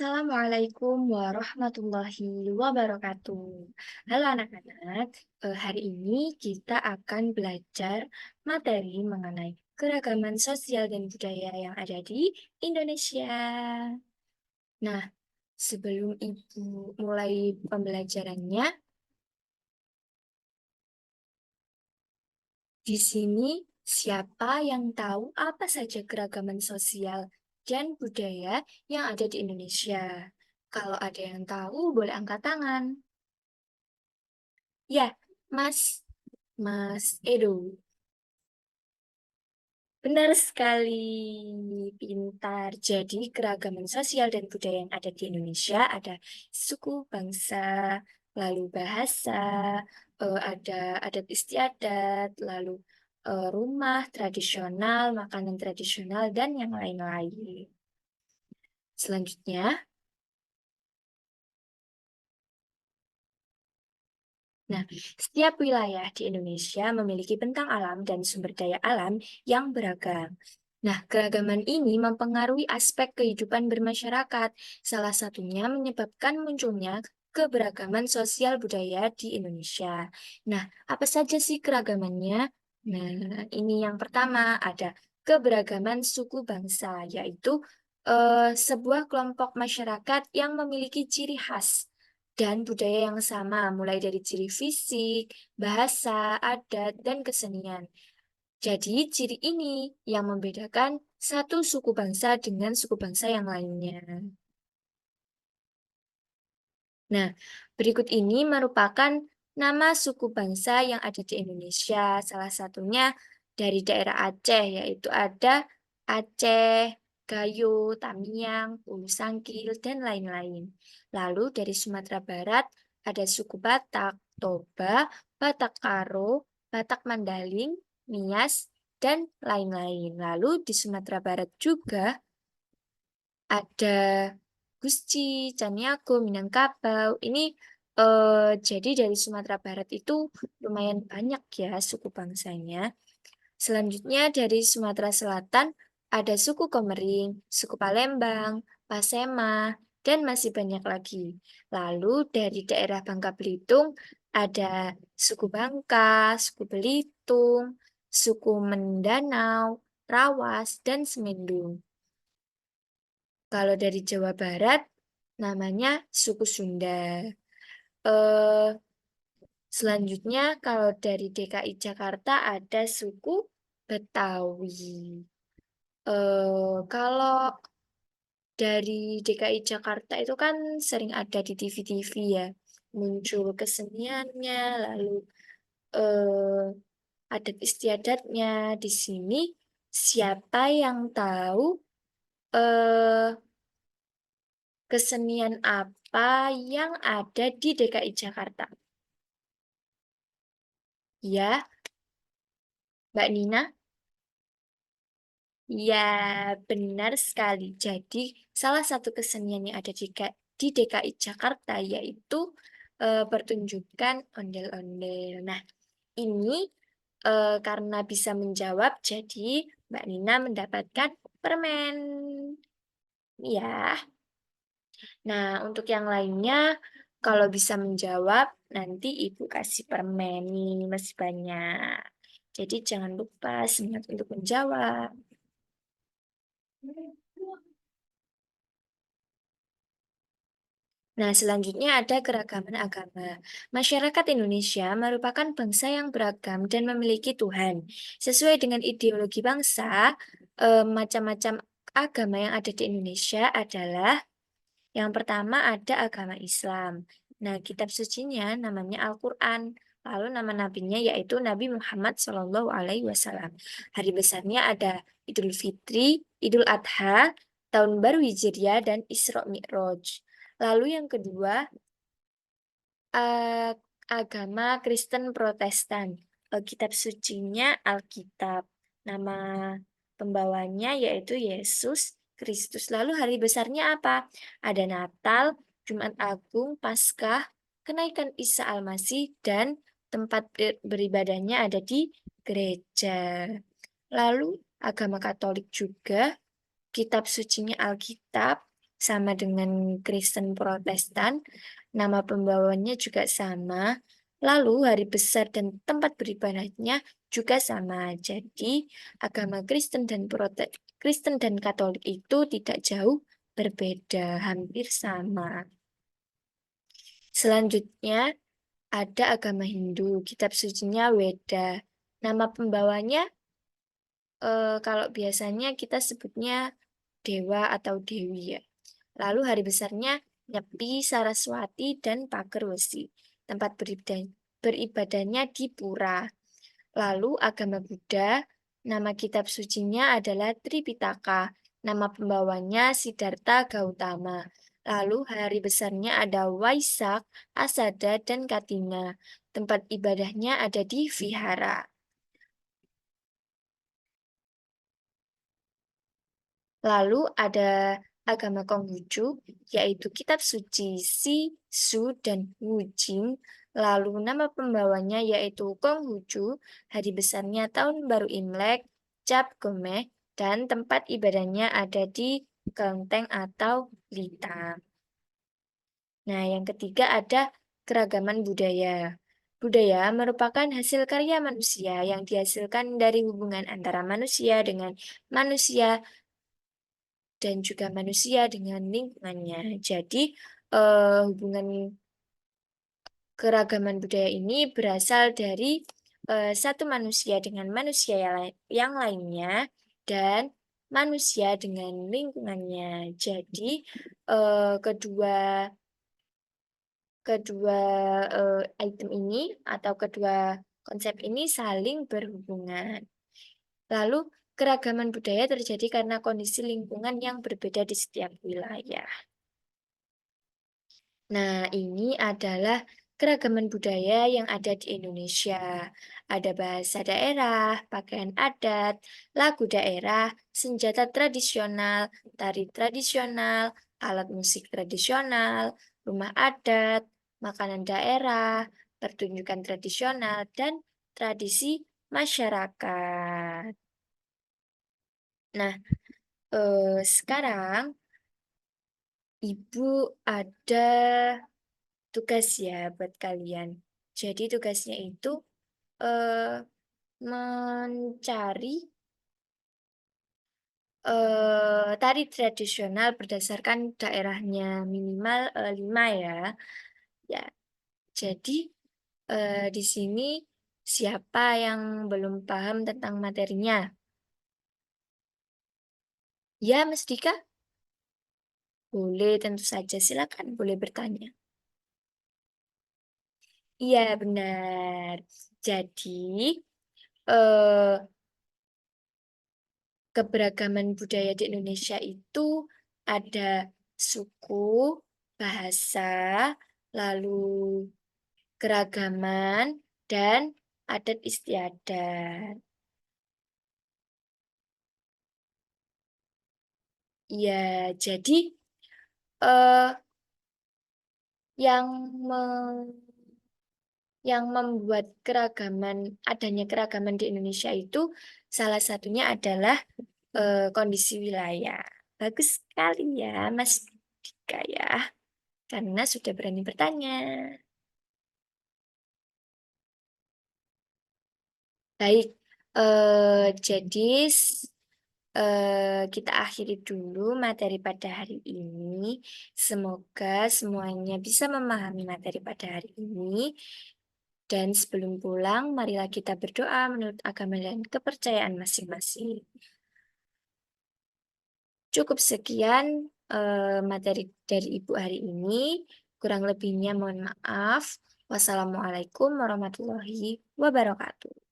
Assalamualaikum warahmatullahi wabarakatuh. Halo anak-anak, hari ini kita akan belajar materi mengenai keragaman sosial dan budaya yang ada di Indonesia. Nah, sebelum Ibu mulai pembelajarannya, di sini siapa yang tahu apa saja keragaman sosial dan budaya yang ada di Indonesia? Kalau ada yang tahu, boleh angkat tangan. Ya, Mas Edo. Benar sekali, pintar. Jadi keragaman sosial dan budaya yang ada di Indonesia ada suku, bangsa, lalu bahasa, ada adat istiadat, lalu rumah tradisional, makanan tradisional, dan yang lain-lain. Selanjutnya, nah, setiap wilayah di Indonesia memiliki bentang alam dan sumber daya alam yang beragam. Nah, keragaman ini mempengaruhi aspek kehidupan bermasyarakat, salah satunya menyebabkan munculnya keberagaman sosial budaya di Indonesia. Nah, apa saja sih keragamannya? Nah, ini yang pertama, ada keberagaman suku bangsa, yaitu sebuah kelompok masyarakat yang memiliki ciri khas dan budaya yang sama, mulai dari ciri fisik, bahasa, adat, dan kesenian. Jadi, ciri ini yang membedakan satu suku bangsa dengan suku bangsa yang lainnya. Nah, berikut ini merupakan nama suku bangsa yang ada di Indonesia. Salah satunya dari daerah Aceh, yaitu ada Aceh, Gayo, Tamiang, Hulu Sangkil, dan lain-lain. Lalu dari Sumatera Barat ada suku Batak, Toba, Batak Karo, Batak Mandaling, Nias, dan lain-lain. Lalu di Sumatera Barat juga ada Gusti, Caniago, Minangkabau. Ini jadi dari Sumatera Barat itu lumayan banyak ya suku bangsanya. Selanjutnya dari Sumatera Selatan ada suku Komering, suku Palembang, Pasema, dan masih banyak lagi. Lalu dari daerah Bangka Belitung ada suku Bangka, suku Belitung, suku Mindanao, Rawas, dan Semendung. Kalau dari Jawa Barat, namanya suku Sunda. Eh, Selanjutnya, kalau dari DKI Jakarta ada suku Betawi. Kalau dari DKI Jakarta itu kan sering ada di TV-TV ya, muncul keseniannya, lalu eh, adat istiadatnya. Di sini, siapa yang tahu eh, kesenian apa yang ada di DKI Jakarta? Ya, Mbak Nina? Ya, benar sekali. Jadi, salah satu kesenian yang ada di DKI Jakarta yaitu pertunjukan ondel-ondel. Nah, ini karena bisa menjawab, jadi Mbak Nina mendapatkan permen. Ya. Nah, untuk yang lainnya, kalau bisa menjawab, nanti Ibu kasih permen nih, masih banyak. Jadi jangan lupa semangat untuk menjawab. Nah, selanjutnya ada keragaman agama. Masyarakat Indonesia merupakan bangsa yang beragam dan memiliki Tuhan. Sesuai dengan ideologi bangsa, macam-macam agama yang ada di Indonesia adalah yang pertama ada agama Islam. Nah, kitab sucinya namanya Al-Quran. Lalu nama nabinya yaitu Nabi Muhammad SAW. Hari besarnya ada Idul Fitri, Idul Adha, Tahun Baru Hijriah, dan Isra Mi'raj. Lalu yang kedua, eh, agama Kristen Protestan. Kitab sucinya Alkitab. Nama pembawanya yaitu Yesus Kristus. Lalu hari besarnya apa? Ada Natal, Jumat Agung, Paskah, kenaikan Isa Almasih, dan tempat beribadahnya ada di gereja. Lalu agama Katolik juga, kitab sucinya Alkitab, sama dengan Kristen Protestan, nama pembawanya juga sama, lalu hari besar dan tempat beribadahnya juga sama. Jadi, agama Kristen dan Katolik itu tidak jauh berbeda, hampir sama. Selanjutnya, ada agama Hindu, kitab sucinya Weda. Nama pembawanya, kalau biasanya kita sebutnya dewa atau dewi ya. Lalu hari besarnya Nyepi, Saraswati, dan Pagerwesi. Tempat beribadahnya di Pura. Lalu agama Buddha, nama kitab sucinya adalah Tripitaka. Nama pembawanya Siddhartha Gautama. Lalu hari besarnya ada Waisak, Asada, dan Katina. Tempat ibadahnya ada di Vihara. Lalu ada agama Konghucu, yaitu kitab suci Si, Su, dan Wu Jing. Lalu nama pembawanya yaitu Konghucu, hari besarnya tahun baru Imlek, Cap Gomeh, dan tempat ibadahnya ada di Kelenteng atau Litang. Nah, yang ketiga ada keragaman budaya. Budaya merupakan hasil karya manusia yang dihasilkan dari hubungan antara manusia dengan manusia dan juga manusia dengan lingkungannya. Jadi, hubungan keragaman budaya ini berasal dari satu manusia dengan manusia yang lainnya dan manusia dengan lingkungannya. Jadi, kedua kedua item ini atau kedua konsep ini saling berhubungan. Lalu, keragaman budaya terjadi karena kondisi lingkungan yang berbeda di setiap wilayah. Nah, ini adalah keragaman budaya yang ada di Indonesia. Ada bahasa daerah, pakaian adat, lagu daerah, senjata tradisional, tari tradisional, alat musik tradisional, rumah adat, makanan daerah, pertunjukan tradisional, dan tradisi masyarakat. Nah, sekarang Ibu ada tugas ya buat kalian. Jadi tugasnya itu eh, mencari tari tradisional berdasarkan daerahnya minimal 5 ya. Ya, jadi di sini siapa yang belum paham tentang materinya? Ya, Mas Dika? Boleh, tentu saja. Silakan, boleh bertanya. Iya, benar. Jadi, eh, keberagaman budaya di Indonesia itu ada suku, bahasa, lalu keragaman, dan adat istiadat. Ya, jadi eh, yang me- yang membuat adanya keragaman di Indonesia itu salah satunya adalah kondisi wilayah. Bagus sekali ya, Mas Dika ya, karena sudah berani bertanya. Baik, jadi kita akhiri dulu materi pada hari ini. Semoga semuanya bisa memahami materi pada hari ini. Dan sebelum pulang, marilah kita berdoa menurut agama dan kepercayaan masing-masing. Cukup sekian materi dari Ibu hari ini. Kurang lebihnya mohon maaf. Wassalamualaikum warahmatullahi wabarakatuh.